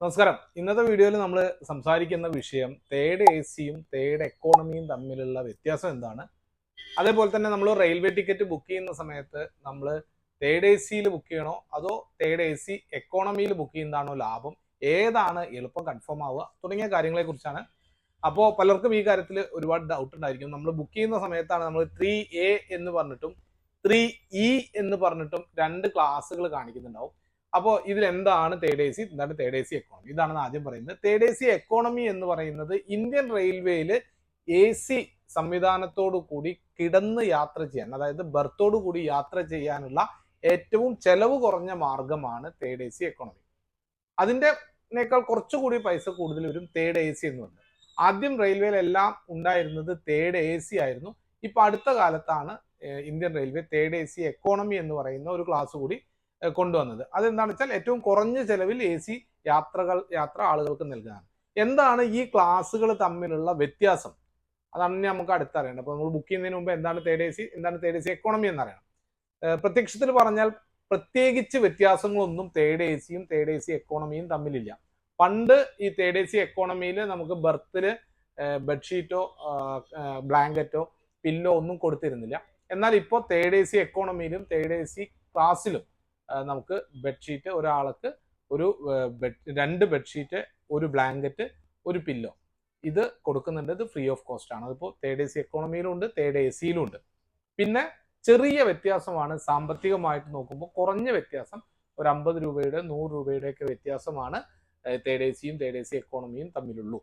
നമസ്കാരം. ഇന്നത്തെ വീഡിയോയിൽ നമ്മൾ സംസാരിക്കുന്ന വിഷയം തേർഡ് എ സിയും തേർഡ് എക്കോണമിയും തമ്മിലുള്ള വ്യത്യാസം എന്താണ്. അതേപോലെ തന്നെ നമ്മൾ റെയിൽവേ ടിക്കറ്റ് ബുക്ക് ചെയ്യുന്ന സമയത്ത് നമ്മൾ തേർഡ് എ സിയിൽ ബുക്ക് ചെയ്യണോ അതോ തേർഡ് എ സി എക്കോണമിയിൽ ബുക്ക് ചെയ്യുന്നതാണോ ലാഭം, ഏതാണ് എളുപ്പം കൺഫേം ആവുക തുടങ്ങിയ കാര്യങ്ങളെ കുറിച്ചാണ്. അപ്പോൾ പലർക്കും ഈ കാര്യത്തിൽ ഒരുപാട് ഡൗട്ട് ഉണ്ടായിരിക്കും. നമ്മൾ ബുക്ക് ചെയ്യുന്ന സമയത്താണ് നമ്മൾ 3A എന്ന് പറഞ്ഞിട്ടും 3E എന്ന് പറഞ്ഞിട്ടും രണ്ട് ക്ലാസ്സുകൾ കാണിക്കുന്നുണ്ടാവും. അപ്പോൾ ഇതിൽ എന്താണ് തേർഡ് എ സി, എന്താണ് തേർഡ് എ സി എക്കോണമി, ഇതാണ് ആദ്യം പറയുന്നത്. തേർഡ് എ സി എക്കോണമി എന്ന് പറയുന്നത് ഇന്ത്യൻ റെയിൽവേയിൽ എ സി സംവിധാനത്തോടു കൂടി കിടന്ന് യാത്ര ചെയ്യാൻ, അതായത് ബർത്തോടു കൂടി യാത്ര ചെയ്യാനുള്ള ഏറ്റവും ചെലവ് കുറഞ്ഞ മാർഗമാണ് തേർഡ് എ സി എക്കോണമി. അതിൻ്റെനേക്കാൾ കുറച്ചുകൂടി പൈസ കൂടുതൽ വരും തേർഡ് എ സി എന്ന് പറയുന്നത്. ആദ്യം റെയിൽവേയിലെല്ലാം ഉണ്ടായിരുന്നത് തേർഡ് എ സി ആയിരുന്നു. ഇപ്പൊ അടുത്ത കാലത്താണ് Indian railway third A C economy എന്ന് പറയുന്ന ഒരു ക്ലാസ് കൂടി കൊണ്ടുവന്നത്. അതെന്താണെന്ന് വെച്ചാൽ ഏറ്റവും കുറഞ്ഞ ചെലവിൽ എ സി യാത്ര ആളുകൾക്ക് നൽകുകയാണ്. എന്താണ് ഈ ക്ലാസ്സുകൾ തമ്മിലുള്ള വ്യത്യാസം, അതാണ് നമുക്ക് അടുത്തറിയേണ്ടത്. അപ്പോൾ നമ്മൾ ബുക്ക് ചെയ്യുന്നതിന് മുമ്പ് എന്താണ് തേർഡ് എ സി, എന്താണ് തേർഡ് എ സി എക്കോണമി എന്നറിയണം. പ്രത്യക്ഷത്തിൽ പറഞ്ഞാൽ പ്രത്യേകിച്ച് വ്യത്യാസങ്ങളൊന്നും തേർഡ് എ സിയും തേർഡ് എ സി എക്കോണമിയും തമ്മിലില്ല. പണ്ട് ഈ തേർഡ് എ സി എക്കോണമിയിൽ നമുക്ക് ബർത്തിൽ ബെഡ്ഷീറ്റോ ബ്ലാങ്കറ്റോ പില്ലോ ഒന്നും കൊടുത്തിരുന്നില്ല. എന്നാൽ ഇപ്പോൾ തേർഡ് എ സി എക്കോണമിയിലും തേർഡ് എ സി ക്ലാസ്സിലും നമുക്ക് ബെഡ്ഷീറ്റ്, ഒരാൾക്ക് ഒരു രണ്ട് ബെഡ്ഷീറ്റ്, ഒരു ബ്ലാങ്കറ്റ്, ഒരു പില്ലോ, ഇത് കൊടുക്കുന്നുണ്ട്. ഇത് ഫ്രീ ഓഫ് കോസ്റ്റ് ആണ്. അതിപ്പോൾ തേർഡ് എ സി എക്കോണമിയിലും ഉണ്ട്, തേർഡ് എ സിയിലും ഉണ്ട്. പിന്നെ ചെറിയ വ്യത്യാസമാണ് സാമ്പത്തികമായിട്ട് നോക്കുമ്പോൾ, കുറഞ്ഞ വ്യത്യാസം, ഒരു 50 രൂപയുടെ 100 രൂപയുടെ ഒക്കെ വ്യത്യാസമാണ് തേർഡ് എ സിയും തേർഡ് എ സി എക്കോണമിയും തമ്മിലുള്ളൂ.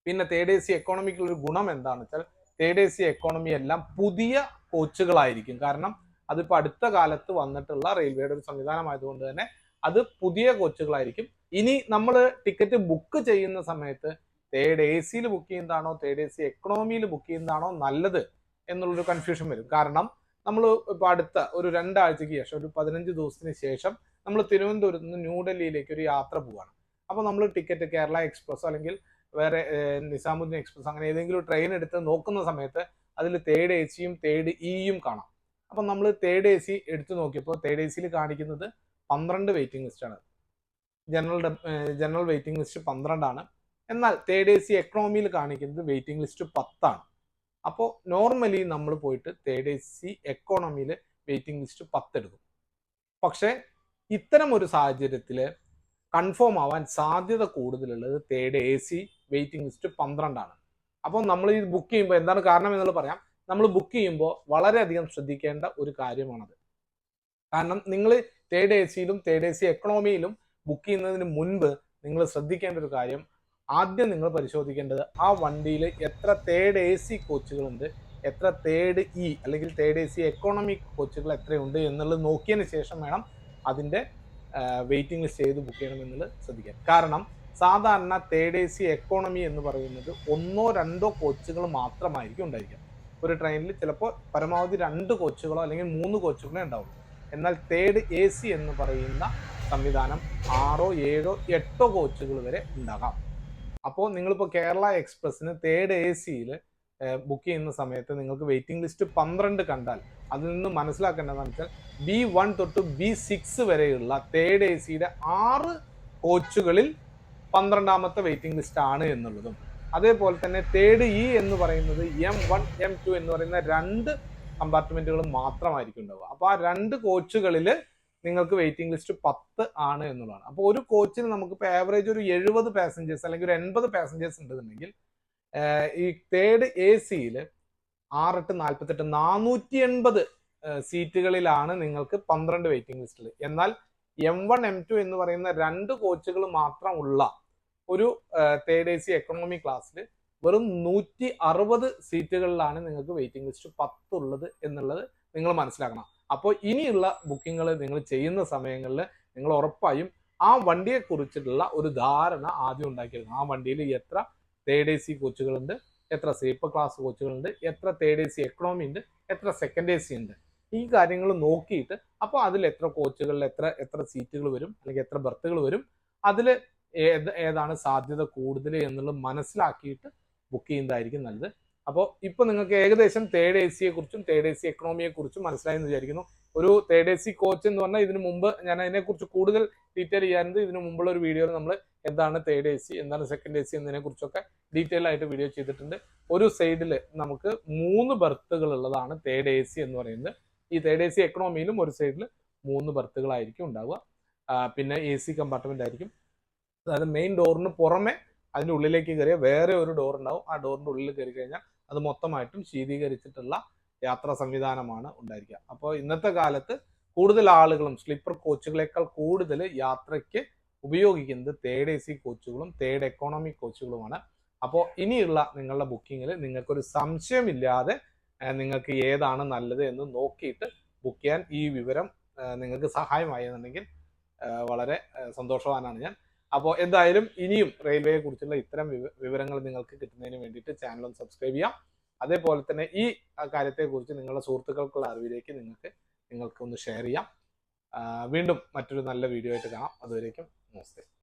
പിന്നെ തേർഡ് എ സി എക്കോണമിക്കുള്ളൊരു ഗുണം എന്താണെന്ന് വെച്ചാൽ തേർഡ് എ സി എക്കോണമി എല്ലാം പുതിയ കോച്ചുകളായിരിക്കും. കാരണം അതിപ്പോൾ അടുത്ത കാലത്ത് വന്നിട്ടുള്ള റെയിൽവേയുടെ ഒരു സംവിധാനമായതുകൊണ്ട് തന്നെ അത് പുതിയ കോച്ചുകളായിരിക്കും. ഇനി നമ്മൾ ടിക്കറ്റ് ബുക്ക് ചെയ്യുന്ന സമയത്ത് തേർഡ് എ സിയിൽ ബുക്ക് ചെയ്യുന്നതാണോ തേർഡ് എ സി എക്കോണമിയിൽ ബുക്ക് ചെയ്യുന്നതാണോ നല്ലത് എന്നുള്ളൊരു കൺഫ്യൂഷൻ വരും. കാരണം നമ്മൾ ഇപ്പോൾ അടുത്ത ഒരു 2 ആഴ്ചയ്ക്ക് ശേഷം, ഒരു 15 ദിവസത്തിന് ശേഷം നമ്മൾ തിരുവനന്തപുരത്ത് നിന്ന് ന്യൂഡൽഹിയിലേക്ക് ഒരു യാത്ര പോവുകയാണ്. അപ്പോൾ നമ്മൾ ടിക്കറ്റ് കേരള എക്സ്പ്രസ് അല്ലെങ്കിൽ വേറെ നിസാമുദ്ദീൻ എക്സ്പ്രസ് അങ്ങനെ ഏതെങ്കിലും ട്രെയിൻ എടുത്ത് നോക്കുന്ന സമയത്ത് അതിൽ തേർഡ് എ സിയും തേർഡ് ഇയും കാണാം. അപ്പം നമ്മൾ തേർഡ് എ സി എടുത്തു നോക്കിയപ്പോൾ തേർഡ് എ സിയിൽ കാണിക്കുന്നത് 12 വെയിറ്റിംഗ് ലിസ്റ്റാണ്. ജനറൽ വെയിറ്റിംഗ് ലിസ്റ്റ് 12 ആണ്. എന്നാൽ തേർഡ് എ സി എക്കണോമിയിൽ കാണിക്കുന്നത് വെയിറ്റിംഗ് ലിസ്റ്റ് 10 ആണ്. അപ്പോൾ നോർമലി നമ്മൾ പോയിട്ട് തേർഡ് എ സി എക്കോണമിയിൽ വെയിറ്റിംഗ് ലിസ്റ്റ് 10 എടുക്കും. പക്ഷേ ഇത്തരം ഒരു സാഹചര്യത്തിൽ കൺഫേം ആവാൻ സാധ്യത കൂടുതലുള്ളത് third A C waiting list 12 ആണ്. അപ്പോൾ നമ്മൾ ഈ ബുക്ക് ചെയ്യുമ്പോൾ എന്താണ് കാരണം എന്നുള്ളത് പറയാം. നമ്മൾ ബുക്ക് ചെയ്യുമ്പോൾ വളരെയധികം ശ്രദ്ധിക്കേണ്ട ഒരു കാര്യമാണത്. കാരണം നിങ്ങൾ തേർഡ് എ സിയിലും തേർഡ് എ സി എക്കണോമിയിലും ബുക്ക് ചെയ്യുന്നതിന് മുൻപ് നിങ്ങൾ ശ്രദ്ധിക്കേണ്ട ഒരു കാര്യം, ആദ്യം നിങ്ങൾ പരിശോധിക്കേണ്ടത് ആ വണ്ടിയിൽ എത്ര തേർഡ് എ സി കോച്ചുകളുണ്ട്, എത്ര തേർഡ് ഇ അല്ലെങ്കിൽ തേർഡ് എ സി എക്കോണമി കോച്ചുകൾ എത്രയുണ്ട് എന്നുള്ളത് നോക്കിയതിന് ശേഷം വേണം അതിൻ്റെ വെയിറ്റിംഗ് ലിസ്റ്റ് ചെയ്ത് ബുക്ക് ചെയ്യണം എന്നുള്ളത് ശ്രദ്ധിക്കാം. കാരണം സാധാരണ തേർഡ് എ സി എക്കോണമി എന്ന് പറയുന്നത് 1-2 കോച്ചുകൾ മാത്രമായിരിക്കും ഉണ്ടായിരിക്കുക. ഒരു ട്രെയിനിൽ ചിലപ്പോൾ പരമാവധി 2 കോച്ചുകളോ അല്ലെങ്കിൽ 3 കോച്ചുകളോ ഉണ്ടാവുള്ളൂ. എന്നാൽ തേർഡ് എ സി എന്ന് പറയുന്ന സംവിധാനം 6-7-8 കോച്ചുകൾ വരെ ഉണ്ടാകാം. അപ്പോൾ നിങ്ങളിപ്പോൾ കേരള എക്സ്പ്രസ്സിന് തേർഡ് എ സിയിൽ ബുക്ക് ചെയ്യുന്ന സമയത്ത് നിങ്ങൾക്ക് വെയിറ്റിംഗ് ലിസ്റ്റ് 12 കണ്ടാൽ അതിൽ നിന്ന് മനസ്സിലാക്കേണ്ടതെന്ന് വെച്ചാൽ B1 തൊട്ട് B6 വരെയുള്ള തേർഡ് എ സിയുടെ 6 കോച്ചുകളിൽ 12ാമത്തെ വെയിറ്റിംഗ് ലിസ്റ്റ് ആണ് എന്നുള്ളതും, അതേപോലെ തന്നെ തേർഡ് ഇ എന്ന് പറയുന്നത് M1 M2 എന്ന് പറയുന്ന 2 കമ്പാർട്ട്മെന്റുകൾ മാത്രമായിരിക്കും ഉണ്ടാവുക. അപ്പോൾ ആ 2 കോച്ചുകളിൽ നിങ്ങൾക്ക് വെയിറ്റിംഗ് ലിസ്റ്റ് 10 ആണ് എന്നുള്ളതാണ്. അപ്പോൾ ഒരു കോച്ചിന് നമുക്കിപ്പോൾ ആവറേജ് ഒരു 70 പാസഞ്ചേഴ്സ് അല്ലെങ്കിൽ ഒരു 80 പാസഞ്ചേഴ്സ് ഉണ്ടെന്നുണ്ടെങ്കിൽ ഈ തേർഡ് എ സിയിൽ 6-8-48 480 സീറ്റുകളിലാണ് നിങ്ങൾക്ക് 12 വെയിറ്റിംഗ് ലിസ്റ്റിൽ. എന്നാൽ M1 M2 എന്ന് പറയുന്ന 2 കോച്ചുകൾ മാത്രമുള്ള ഒരു തേർഡ് എ സി എക്കണോമി ക്ലാസ്സിൽ വെറും 160 സീറ്റുകളിലാണ് നിങ്ങൾക്ക് വെയിറ്റിംഗ് ലിസ്റ്റ് 10 ഉള്ളത് എന്നുള്ളത് നിങ്ങൾ മനസ്സിലാക്കണം. അപ്പോൾ ഇനിയുള്ള ബുക്കിങ്ങുകൾ നിങ്ങൾ ചെയ്യുന്ന സമയങ്ങളിൽ നിങ്ങൾ ഉറപ്പായും ആ വണ്ടിയെ കുറിച്ചിട്ടുള്ള ഒരു ധാരണ ആദ്യം ഉണ്ടാക്കിയെടുക്കണം. ആ വണ്ടിയിൽ എത്ര തേർഡ് എ സി കോച്ചുകളുണ്ട്, എത്ര സ്ലീപ്പർ ക്ലാസ് കോച്ചുകളുണ്ട്, എത്ര തേർഡ് എ സി എക്കണോമി ഉണ്ട്, എത്ര സെക്കൻഡ് എ സി ഉണ്ട്, ഈ കാര്യങ്ങൾ നോക്കിയിട്ട് അപ്പോൾ അതിൽ എത്ര കോച്ചുകളിൽ എത്ര സീറ്റുകൾ വരും അല്ലെങ്കിൽ എത്ര ബർത്തുകൾ വരും, അതിൽ ഏതാണ് സാധ്യത കൂടുതൽ എന്നുള്ളത് മനസ്സിലാക്കിയിട്ട് ബുക്ക് ചെയ്യുന്നതായിരിക്കും നല്ലത്. അപ്പോൾ ഇപ്പോൾ നിങ്ങൾക്ക് ഏകദേശം തേർഡ് എ സിയെ കുറിച്ചും തേർഡ് എ സി എക്കണോമിയെ കുറിച്ചും മനസ്സിലായെന്ന് വിചാരിക്കുന്നു. ഒരു തേർഡ് എ സി കോച്ച് എന്ന് പറഞ്ഞാൽ ഇതിനു മുമ്പ് ഞാൻ അതിനെക്കുറിച്ച് കൂടുതൽ ഡീറ്റെയിൽ ചെയ്യാറുണ്ട്. ഇതിനു മുമ്പുള്ള ഒരു വീഡിയോയിൽ നമ്മൾ എന്താണ് തേർഡ് എ സി, എന്താണ് സെക്കൻഡ് എ സി എന്നതിനെ കുറിച്ചൊക്കെ ഡീറ്റെയിൽ ആയിട്ട് വീഡിയോ ചെയ്തിട്ടുണ്ട്. ഒരു സൈഡിൽ നമുക്ക് 3 ബർത്തുകൾ ഉള്ളതാണ് തേർഡ് എ സി എന്ന് പറയുന്നത്. ഈ തേർഡ് എ സി എക്കണോമിയിലും ഒരു സൈഡിൽ 3 ബർത്തുകളായിരിക്കും ഉണ്ടാവുക. പിന്നെ എ സി കമ്പാർട്ട്മെന്റ് ആയിരിക്കും. അതായത് മെയിൻ ഡോറിന് പുറമെ അതിൻ്റെ ഉള്ളിലേക്ക് കയറിയ വേറെ ഒരു ഡോർ ഉണ്ടാവും. ആ ഡോറിൻ്റെ ഉള്ളിൽ കയറി കഴിഞ്ഞാൽ അത് മൊത്തമായിട്ടും ശീതീകരിച്ചിട്ടുള്ള യാത്രാ സംവിധാനമാണ് ഉണ്ടായിരിക്കുക. അപ്പോൾ ഇന്നത്തെ കാലത്ത് കൂടുതൽ ആളുകളും സ്ലീപ്പർ കോച്ചുകളേക്കാൾ കൂടുതൽ യാത്രയ്ക്ക് ഉപയോഗിക്കുന്നത് തേർഡ് എ സി കോച്ചുകളും തേർഡ് എക്കോണമി കോച്ചുകളുമാണ്. അപ്പോൾ ഇനിയുള്ള നിങ്ങളുടെ ബുക്കിങ്ങിൽ നിങ്ങൾക്കൊരു സംശയമില്ലാതെ നിങ്ങൾക്ക് ഏതാണ് നല്ലത് എന്ന് നോക്കിയിട്ട് ബുക്ക് ചെയ്യാൻ ഈ വിവരം നിങ്ങൾക്ക് സഹായമായെന്നുണ്ടെങ്കിൽ വളരെ സന്തോഷവാനാണ് ഞാൻ. അപ്പോൾ എന്തായാലും ഇനിയും റെയിൽവേയെ കുറിച്ചുള്ള ഇത്തരം വിവരങ്ങൾ നിങ്ങൾക്ക് കിട്ടുന്നതിന് വേണ്ടിയിട്ട് ചാനൽ ഒന്ന് സബ്സ്ക്രൈബ് ചെയ്യാം. അതേപോലെ തന്നെ ഈ കാര്യത്തെക്കുറിച്ച് നിങ്ങളുടെ സുഹൃത്തുക്കൾക്കുള്ള അറിവിലേക്ക് നിങ്ങൾക്ക് ഒന്ന് ഷെയർ ചെയ്യാം. വീണ്ടും മറ്റൊരു നല്ല വീഡിയോ ആയിട്ട് കാണാം. അതുവരേക്കും നമസ്തേ.